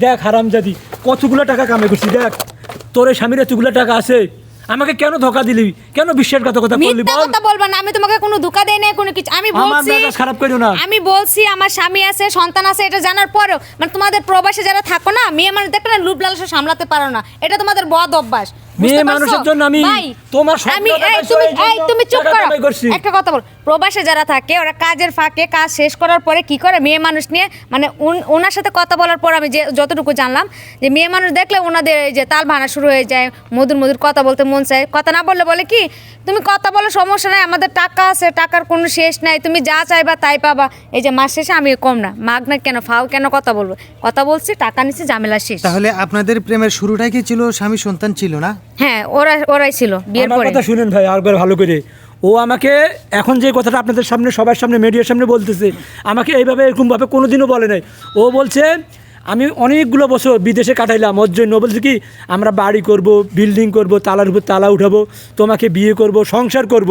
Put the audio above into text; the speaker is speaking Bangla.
দেখ হারামজাদি কতগুলো টাকা কামাই করছি, দেখ তোর এই স্বামীর এতগুলো টাকা আছে, আমাকে কেন ধোকা দিলি, কেন বিশ্বাসঘাতকতা করলি মিথ্যা বল? কথা বলবা না, আমি তোমাকে কোনো ধোকা দেই না, কোনো কিছু। আমি আমার বলছি, মেজাজ খারাপ করো না। আমি বলছি আমার স্বামী আছে, সন্তান আছে, এটা জানার পরেও মানে তোমাদের প্রবাসে যারা থাকো না, মেয়ে মানুষ দেখো না, লোভ লালসা সামলাতে পারো না, এটা তোমাদের বদ অভ্যাস। মেয়ে মানুষের জন্য আমি তোমার তুমি চুপ করো, একটা কথা বল। প্রবাসে যারা থাকে ওরা কাজের ফাঁকে কাজ শেষ করার পরে কি করে, মেয়ে মানুষ নিয়ে মানে ওনার সাথে কথা বলার পর আমি যে যতটুকু জানলাম যে মেয়ে মানুষ দেখলে ওনাদের এই যে তাল ভাঙা শুরু হয়ে যায়, মধুর মধুর কথা বলতে মন চায়। কথা না বললে বলে কি, তুমি কথা বলো সমস্যা নাই, আমাদের টাকা আছে, টাকার কোনো শেষ নাই, তুমি যা চাইবা তাই পাবা। এই যে মাস শেষে আমি কম না, মাগ না কেন, ফাও কেন, কথা বলবো, কথা বলছি, টাকা নিচ্ছি, ঝামেলা শেষ। তাহলে আপনাদের প্রেমের শুরুটাই কি ছিল স্বামী সন্তান ছিল না? হ্যাঁ, ওরাই ছিল বিয়ের আমার পরে। কথা শুনেন ভাই আরেকবার ভালো করে। ও আমাকে এখন যে কথাটা আপনাদের সামনে সবার সামনে মিডিয়ার সামনে বলতেছে, আমাকে এইভাবে এরকমভাবে কোনোদিনও বলে নাই। ও বলছে আমি অনেকগুলো বছর বিদেশে কাটাইলাম ওর জন্য। ও বলছে কি আমরা বাড়ি করব, বিল্ডিং করব, তালার উপর তালা উঠাবো, তোমাকে বিয়ে করব, সংসার করব।